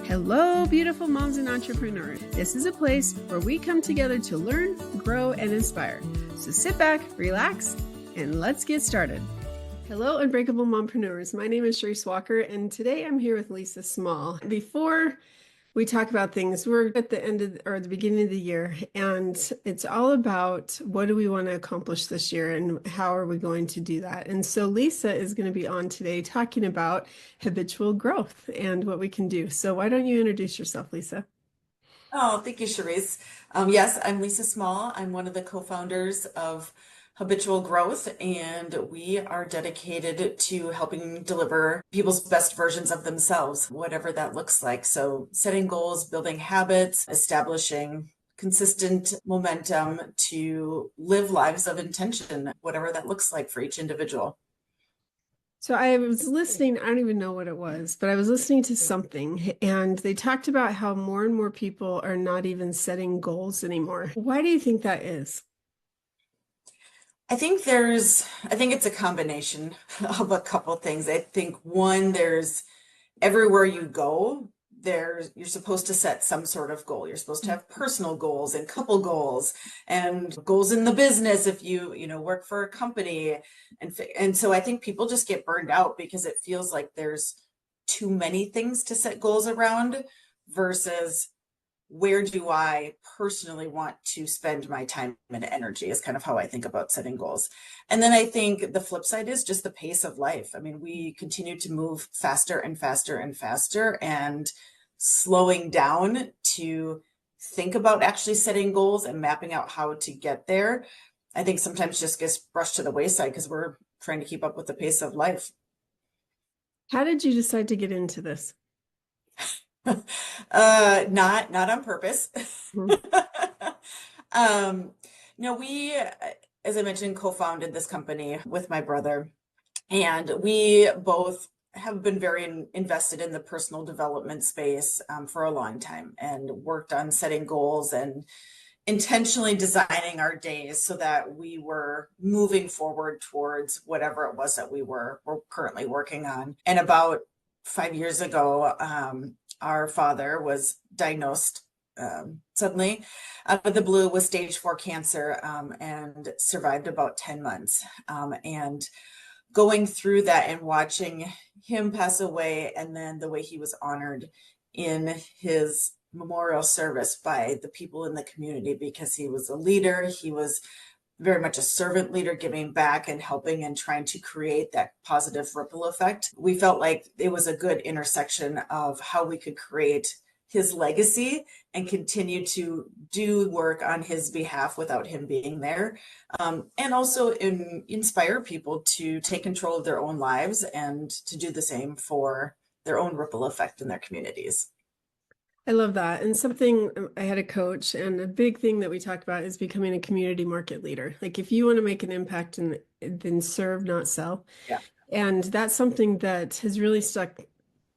Hello, beautiful moms and entrepreneurs. This is a place where we come together to learn, grow, and inspire. So sit back, relax, and let's get started. Hello, Unbreakable Mompreneurs. My name is Sharice Walker, and today I'm here with Lisa Small. Before we talk about things, we're at the end of the beginning of the year, and it's all about what do we want to accomplish this year and how are we going to do that. And so Lisa is going to be on today talking about habitual growth and what we can do. So why don't you introduce yourself, Lisa? Oh, thank you, Sharice. Yes, I'm Lisa Small. I'm one of the co-founders of Habitual Growth, and we are dedicated to helping deliver people's best versions of themselves, whatever that looks like. So setting goals, building habits, establishing consistent momentum to live lives of intention, whatever that looks like for each individual. So I was listening, I don't even know what it was, but I was listening to something and they talked about how more and more people are not even setting goals anymore. Why do you think that is? I think it's a combination of a couple things. I think one, there's everywhere you go, you're supposed to set some sort of goal. You're supposed to have personal goals and couple goals and goals in the business if you work for a company. And so I think people just get burned out because it feels like there's too many things to set goals around versus where do I personally want to spend my time and energy is kind of how I think about setting goals. And then I think the flip side is just the pace of life. I mean, we continue to move faster and faster and faster, and slowing down to think about actually setting goals and mapping out how to get there, I think sometimes just gets brushed to the wayside because we're trying to keep up with the pace of life. How did you decide to get into this? Not on purpose. Mhm. Um, no, we, as I mentioned, co-founded this company with my brother, and we both have been very invested in the personal development space for a long time and worked on setting goals and intentionally designing our days so that we were moving forward towards whatever it was that we're currently working on. And about 5 years ago, our father was diagnosed suddenly out of the blue with stage 4 cancer and survived about 10 months. And going through that and watching him pass away, and then the way he was honored in his memorial service by the people in the community, because he was a leader, he was very much a servant leader, giving back and helping and trying to create that positive ripple effect. We felt like it was a good intersection of how we could create his legacy and continue to do work on his behalf without him being there, and also inspire people to take control of their own lives and to do the same for their own ripple effect in their communities. I love that. And something I had a coach, and a big thing that we talked about is becoming a community market leader. Like if you want to make an impact and then serve, not sell. Yeah. And that's something that has really stuck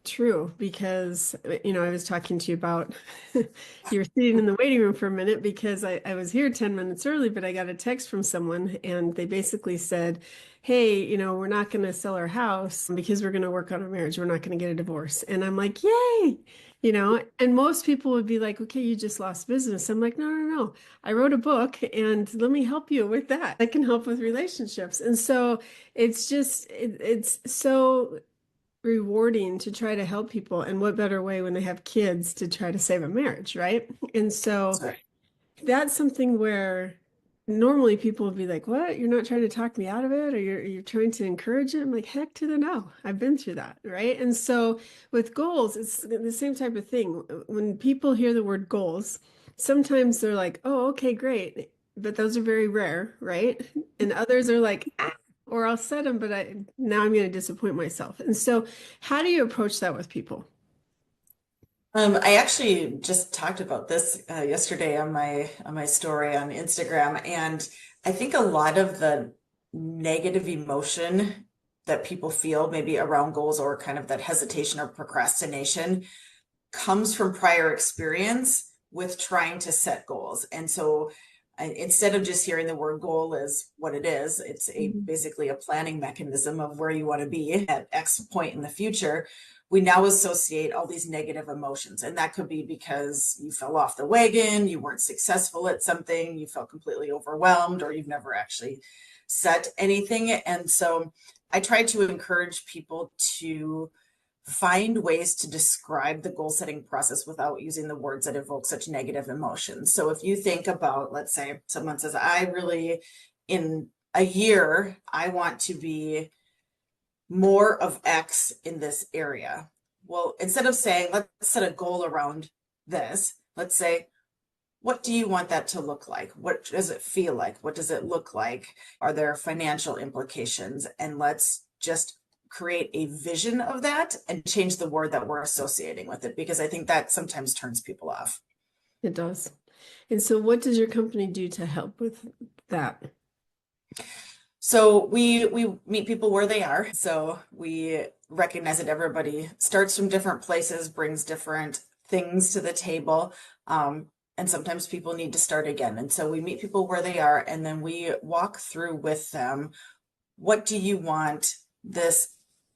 true because, I was talking to you about you were sitting in the waiting room for a minute because I was here 10 minutes early, but I got a text from someone and they basically said, hey, we're not going to sell our house because we're going to work on our marriage. We're not going to get a divorce. And I'm like, yay, and most people would be like, okay, you just lost business. I'm like, no, no, no. I wrote a book and let me help you with that. I can help with relationships. And so it's just, it's so rewarding to try to help people. And what better way when they have kids to try to save a marriage, right? And so Sorry. that's something where normally people would be like, what? You're not trying to talk me out of it, or you're trying to encourage it? I'm like, heck to the no. I've been through that, right? And so with goals, it's the same type of thing. When people hear the word goals, sometimes they're like, oh, okay, great. But those are very rare, right? And others are like, ah, or I'll set them, but now I'm going to disappoint myself. And so how do you approach that with people? I actually just talked about this yesterday on my story on Instagram, and I think a lot of the negative emotion that people feel maybe around goals, or kind of that hesitation or procrastination, comes from prior experience with trying to set goals. And so instead of just hearing the word goal as what it is, it's Mhm. basically a planning mechanism of where you want to be at X point in the future. we now associate all these negative emotions. And that could be because you fell off the wagon, you weren't successful at something, you felt completely overwhelmed, or you've never actually set anything. And so I try to encourage people to find ways to describe the goal setting process without using the words that evoke such negative emotions. So if you think about, let's say someone says, I really, in a year, I want to be more of X in this area. Well, instead of saying, let's set a goal around this, let's say, what do you want that to look like? What does it feel like? What does it look like? Are there financial implications? And let's just create a vision of that and change the word that we're associating with it, because I think that sometimes turns people off. It does. And so what does your company do to help with that? So we meet people where they are. So we recognize that everybody starts from different places, brings different things to the table. And sometimes people need to start again. And so we meet people where they are, and then we walk through with them, what do you want this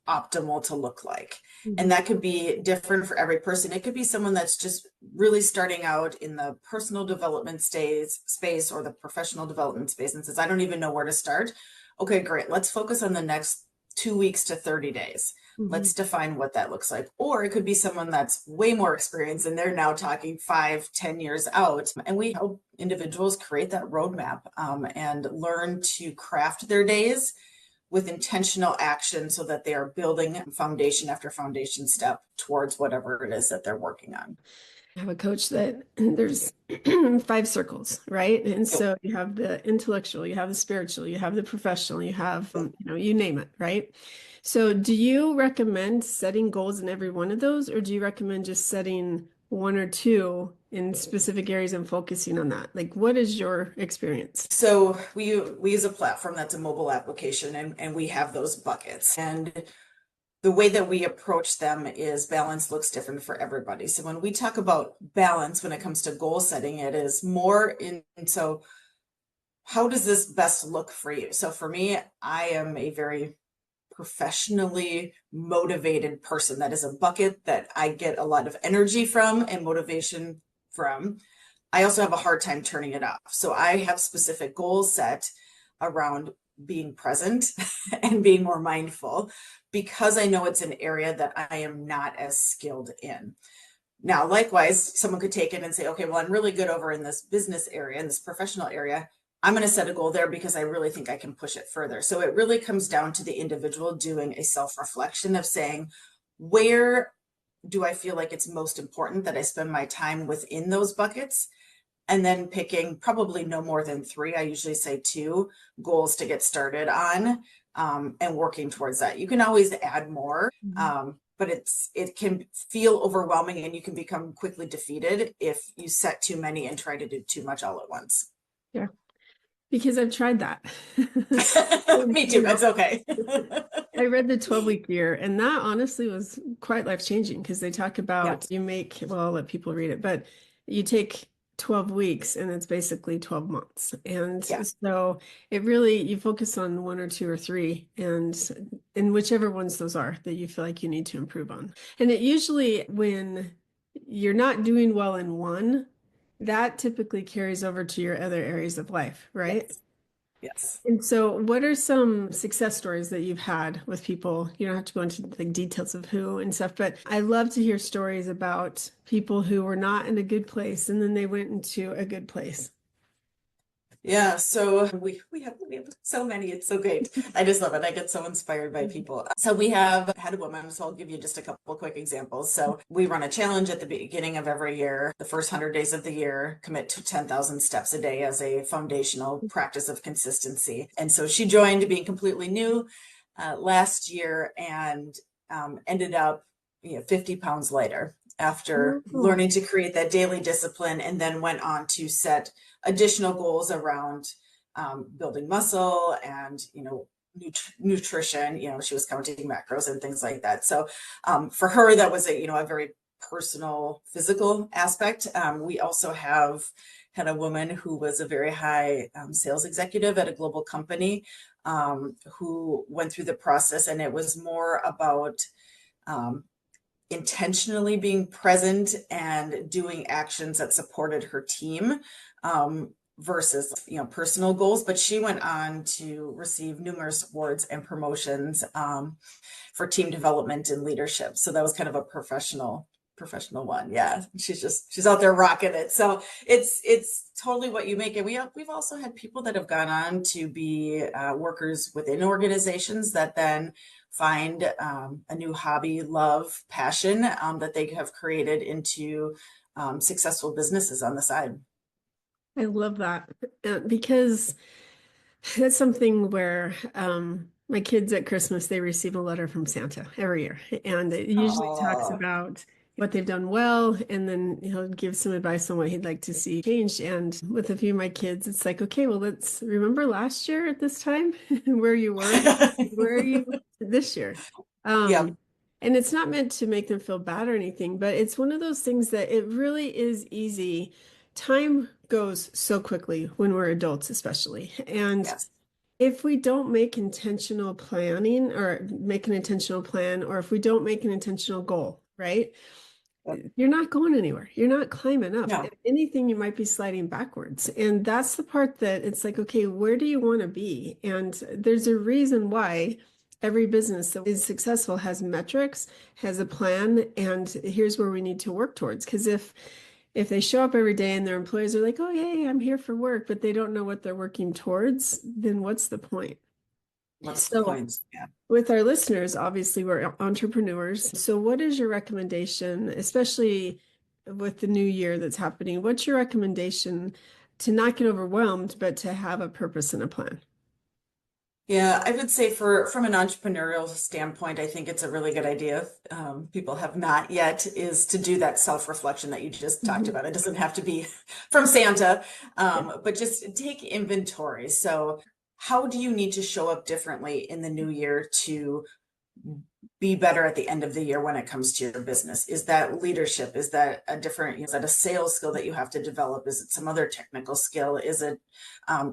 optimal to look like? And that could be different for every person. It could be someone that's just really starting out in the personal development space or the professional development space and says, I don't even know where to start. Okay, great. Let's focus on the next 2 weeks to 30 days. Let's define what that looks like. Or it could be someone that's way more experienced and they're now talking 5-10 years out. And we help individuals create that roadmap and learn to craft their days with intentional action so that they are building foundation after foundation step towards whatever it is that they're working on. I have a coach that there's 5 circles, right? And so you have the intellectual, you have the spiritual, you have the professional, you have, you name it, right? So do you recommend setting goals in every one of those, or do you recommend just setting one or two in specific areas and focusing on that? Like, what is your experience? So we use a platform that's a mobile application, and we have those buckets. And the way that we approach them is balance looks different for everybody. So when we talk about balance, when it comes to goal setting, it is more in, so how does this best look for you? So for me, I am a very professionally motivated person. That is a bucket that I get a lot of energy from and motivation from. I also have a hard time turning it off. So I have specific goals set around being present and being more mindful, because I know it's an area that I am not as skilled in. Now, likewise, someone could take it and say, okay, well, I'm really good over in this business area, in this professional area. I'm going to set a goal there because I really think I can push it further. So it really comes down to the individual doing a self-reflection of saying, where do I feel like it's most important that I spend my time within those buckets? And then picking probably no more than 3, I usually say 2 goals to get started on, and working towards that. You can always add more, but it can feel overwhelming, and you can become quickly defeated if you set too many and try to do too much all at once. Yeah, because I've tried that. Me too. It's okay. I read the 12-week year, and that honestly was quite life-changing, because they talk about you make, well, I'll let people read it, but you take 12 weeks and it's basically 12 months. And so it really, you focus on 1 or 2 or 3, and in whichever ones those are that you feel like you need to improve on. And it usually, when you're not doing well in one, that typically carries over to your other areas of life, right? Yes. And so what are some success stories that you've had with people? You don't have to go into the details of who and stuff, but I love to hear stories about people who were not in a good place and then they went into a good place. Yeah, so we have so many. It's so great. I just love it. I get so inspired by people. So we have had a woman, so I'll give you just a couple quick examples. So we run a challenge at the beginning of every year. The first 100 days of the year, commit to 10,000 steps a day as a foundational practice of consistency. And so she joined being completely new last year, and ended up 50 pounds lighter after learning to create that daily discipline, and then went on to set additional goals around building muscle and nutrition. She was counting macros and things like that. So for her, that was a very personal physical aspect. We also had a woman who was a very high sales executive at a global company, who went through the process, and it was more about intentionally being present and doing actions that supported her team, versus, personal goals. But she went on to receive numerous awards and promotions, for team development and leadership. So that was kind of a professional one. Yeah, she's out there rocking it. So it's totally what you make it. We've also had people that have gone on to be workers within organizations that then find a new hobby, love, passion, that they have created into successful businesses on the side. I love that because that's something where my kids at Christmas, they receive a letter from Santa every year. And it usually talks Oh. about what they've done well, and then he'll give some advice on what he'd like to see changed. And with a few of my kids, it's like, okay, well, let's remember last year at this time where you were, where are you this year? Yep. Um, and it's not meant to make them feel bad or anything, but it's one of those things that it really is easy. Time goes so quickly when we're adults, especially. And Yes. if we don't make intentional planning or make an intentional plan, or if we don't make an intentional goal, right? Yep. You're not going anywhere. You're not climbing up. No. If anything, you might be sliding backwards. And that's the part that it's like, okay, where do you want to be? And there's a reason why every business that is successful has metrics, has a plan, and here's where we need to work towards. Because if they show up every day and their employees are like, oh, yay, I'm here for work, but they don't know what they're working towards, then what's the point? What's the So, point? Yeah. with our listeners, obviously, we're entrepreneurs. So, what is your recommendation, especially with the new year that's happening? What's your recommendation to not get overwhelmed, but to have a purpose and a plan? Yeah, I would say from an entrepreneurial standpoint, I think it's a really good idea. People have not yet is to do that self-reflection that you just talked Mhm. about. It doesn't have to be from Santa, Yeah. but just take inventory. So, how do you need to show up differently in the new year to be better at the end of the year when it comes to your business? Is that leadership? Is that a different, is that a sales skill that you have to develop? Is it some other technical skill? Is it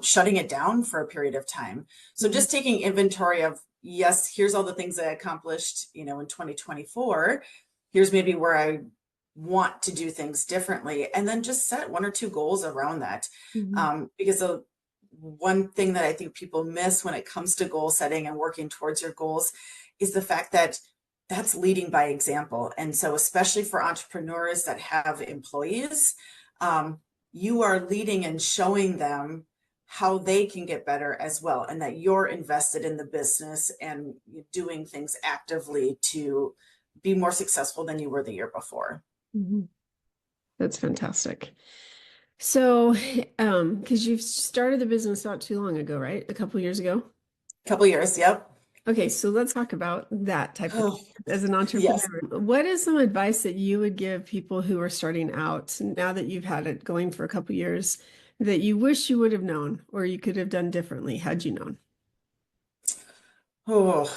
shutting it down for a period of time? So Mhm. just taking inventory of, yes, here's all the things I accomplished, in 2024. Here's maybe where I want to do things differently. And then just set one or two goals around that. Mhm. Because the one thing that I think people miss when it comes to goal setting and working towards your goals is the fact that that's leading by example. And so, especially for entrepreneurs that have employees, you are leading and showing them how they can get better as well, and that you're invested in the business and doing things actively to be more successful than you were the year before. Mhm. That's fantastic. So, because you've started the business not too long ago, right? A couple years ago. Couple years, yep. Okay, so let's talk about that type of Oh, as an yes. entrepreneur. What is some advice that you would give people who are starting out now that you've had it going for a couple years that you wish you would have known or you could have done differently had you known? Oh,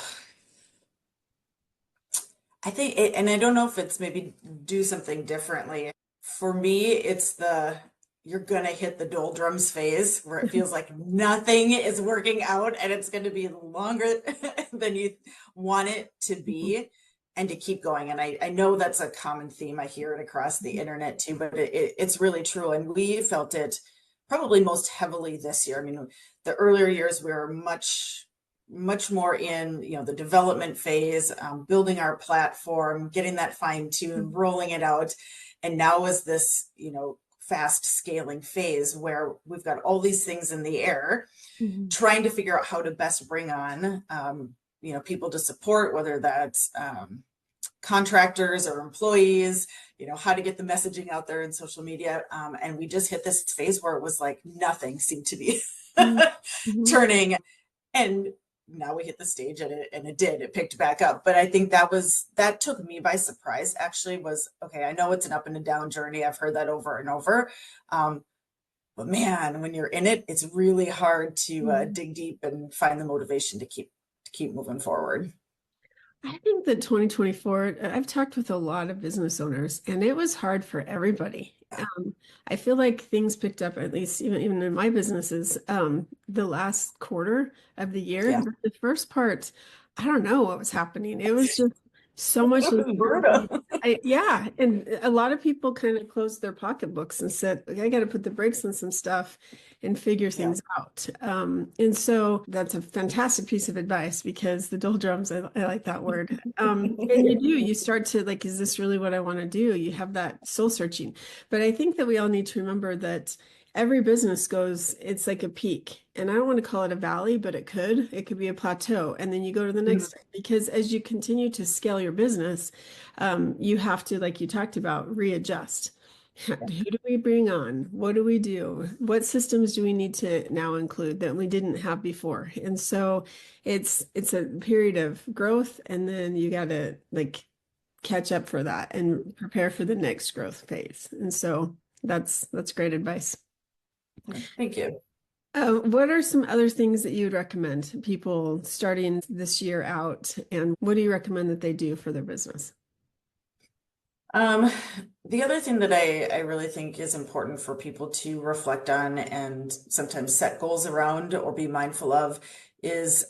I think it, and I don't know if it's maybe do something differently. For me, it's the you're gonna hit the doldrums phase where it feels like nothing is working out and it's going to be longer than you want it to Mhm. be, and to keep going. And I know that's a common theme. I hear it across the internet too, but it's really true. And we felt it probably most heavily this year. I mean, the earlier years we were much more in the development phase, building our platform, getting that fine-tuned, rolling it out. And now is this fast scaling phase where we've got all these things in the air, Mhm. trying to figure out how to best bring on people to support, whether that's contractors or employees, how to get the messaging out there in social media. And we just hit this phase where it was like nothing seemed to be Mhm. Mhm. turning. And now we hit the stage, and it picked back up. But I think that took me by surprise, actually. Was okay, I know it's an up and a down journey. I've heard that over and over. But man, when you're in it, it's really hard to Mhm. dig deep and find the motivation to keep moving forward. I think that 2024, I've talked with a lot of business owners, and it was hard for everybody. Yeah. I feel like things picked up, at least even in my businesses, the last quarter of the year. Yeah. But the first part, I don't know what was happening. It was just so much It was uncertainty. brutal. Yeah, and a lot of people kind of closed their pocketbooks and said, "Okay, I got to put the brakes on some stuff and figure Yeah. things out." And so that's a fantastic piece of advice because the doldrums, I like that word. And you start to like, is this really what I want to do? You have that soul searching. But I think that we all need to remember that every business goes, it's like a peak. And I don't want to call it a valley, but it could be a plateau. And then you go to the Mhm. next, because as you continue to scale your business, you have to, like you talked about, readjust. Who do we bring on? What do we do? What systems do we need to now include that we didn't have before? And so it's a period of growth, and then you got to like catch up for that and prepare for the next growth phase. And so that's great advice. Thank you. What are some other things that you would recommend people starting this year out, and what do you recommend that they do for their business? Um, the other thing that I really think is important for people to reflect on and sometimes set goals around or be mindful of is,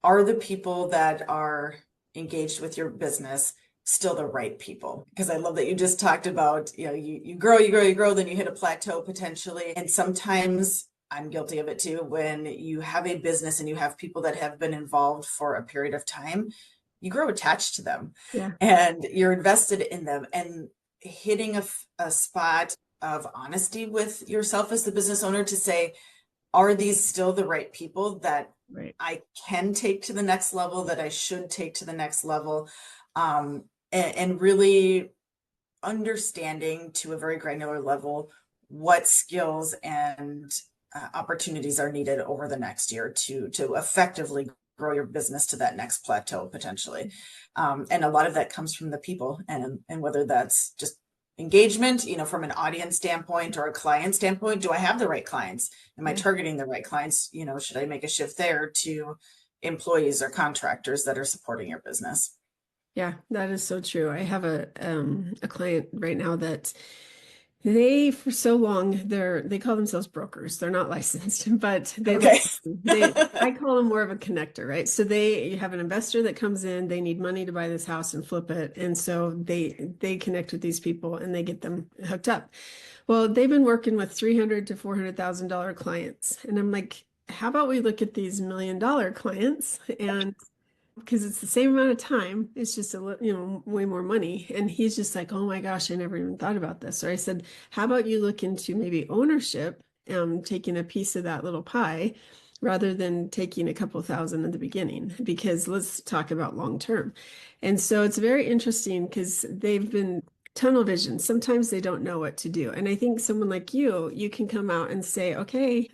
are the people that are engaged with your business still the right people? Because I love that you just talked about, you grow, you grow, you grow, then you hit a plateau potentially. And sometimes I'm guilty of it too, when you have a business and you have people that have been involved for a period of time, you grow attached to them Yeah, and you're invested in them, and hitting a spot of honesty with yourself as the business owner to say, are these still the right people that right. I can take to the next level, that I should take to the next level? And really understanding to a very granular level what skills and opportunities are needed over the next year to effectively grow your business to that next plateau potentially. And a lot of that comes from the people, and whether that's just engagement, from an audience standpoint or a client standpoint. Do I have the right clients? Am I Yeah. targeting the right clients? Should I make a shift there to employees or contractors that are supporting your business? Yeah, that is so true. I have a client right now that they for so long they call themselves brokers. They're not licensed, but Okay. they I call them more of a connector, right? So you have an investor that comes in, they need money to buy this house and flip it. And so they connect with these people and they get them hooked up. Well, they've been working with 300 to $400,000 clients. And I'm like, how about we look at these $1 million clients, and because it's the same amount of time, it's just way more money. And he's just like, oh my gosh, I never even thought about this. Or I said, how about you look into maybe ownership, taking a piece of that little pie rather than taking a couple thousand at the beginning, because let's talk about long term. And so it's very interesting because they've been tunnel vision. Sometimes they don't know what to do. And I think someone like you can come out and say, okay,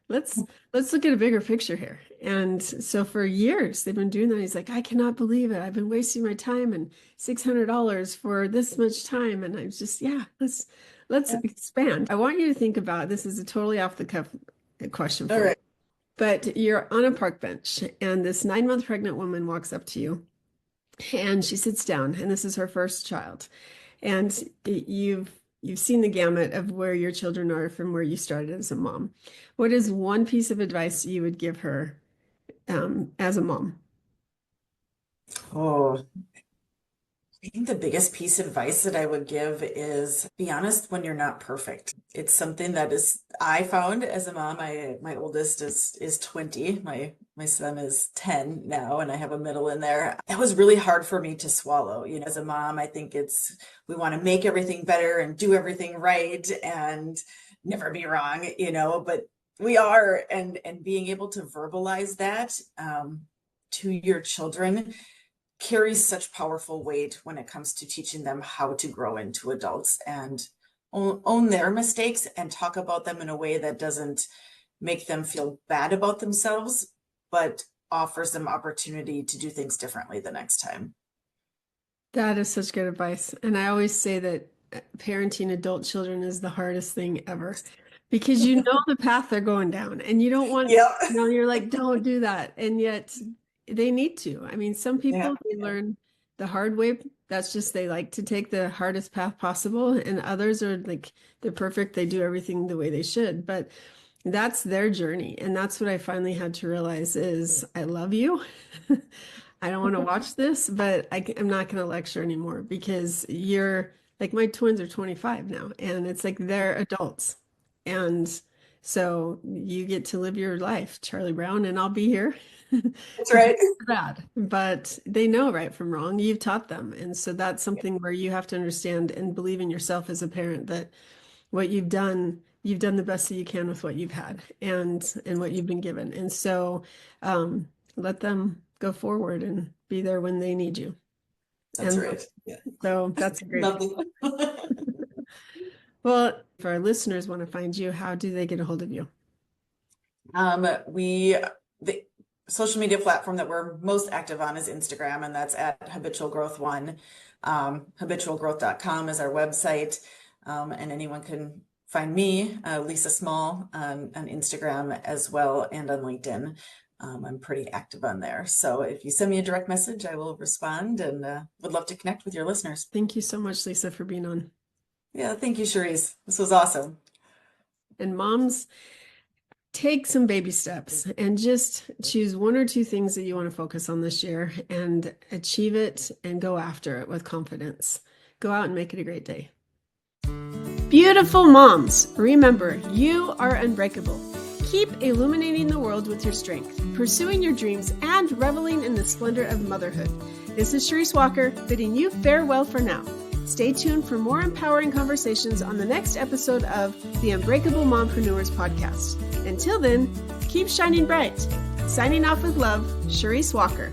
let's let's look at a bigger picture here. And so for years they've been doing that. He's like, I cannot believe it. I've been wasting my time and $600 for this much time. And I'm just, yeah, let's Yeah. expand. I want you to think about, this is a totally off the cuff question All for you. right. But you're on a park bench and this 9 month pregnant woman walks up to you and she sits down, and this is her first child. And you've seen the gamut of where your children are from where you started as a mom. What is one piece of advice you would give her as a mom? Oh, I think the biggest piece of advice that I would give is be honest when you're not perfect. It's something that is I found as a mom. My oldest is 20. My son is 10 now, and I have a middle in there. That was really hard for me to swallow. As a mom, I think we want to make everything better and do everything right and never be wrong, but we are, and being able to verbalize that to your children carries such powerful weight when it comes to teaching them how to grow into adults and own their mistakes and talk about them in a way that doesn't make them feel bad about themselves, but offers them opportunity to do things differently the next time. That is such good advice. And I always say that parenting adult children is the hardest thing ever because you know the path they're going down and you don't want, Yep. you're like, don't do that. And yet they need to. I mean, some Yeah. people, they learn the hard way. That's just, they like to take the hardest path possible. And others are like, they're perfect. They do everything the way they should. But that's their journey. And that's what I finally had to realize is I love you. I don't want to watch this, but I'm not going to lecture anymore because you're like my twins are 25 now, and it's like they're adults. And so you get to live your life, Charlie Brown, and I'll be here That's to right. bad. But they know right from wrong. You've taught them. And so that's something where you have to understand and believe in yourself as a parent that what you've done the best that you can with what you've had and what you've been given. And so let them go forward and be there when they need you. That's And right. Yeah. so that's a great Lovely. Well, if our listeners want to find you, how do they get a hold of you? The social media platform that we're most active on is Instagram, and that's at Habitual Growth 1. Habitualgrowth.com is our website. And anyone can find me, Lisa Small, on Instagram as well, and on LinkedIn. I'm pretty active on there. So if you send me a direct message, I will respond, and would love to connect with your listeners. Thank you so much, Lisa, for being on. Yeah, thank you, Cherise. This was awesome. And moms, take some baby steps and just choose one or two things that you want to focus on this year and achieve it and go after it with confidence. Go out and make it a great day. Beautiful moms, remember, you are unbreakable. Keep illuminating the world with your strength, pursuing your dreams, and reveling in the splendor of motherhood. This is Cherise Walker, bidding you farewell for now. Stay tuned for more empowering conversations on the next episode of the Unbreakable Mompreneurs podcast. Until then, keep shining bright. Signing off with love, Cherise Walker.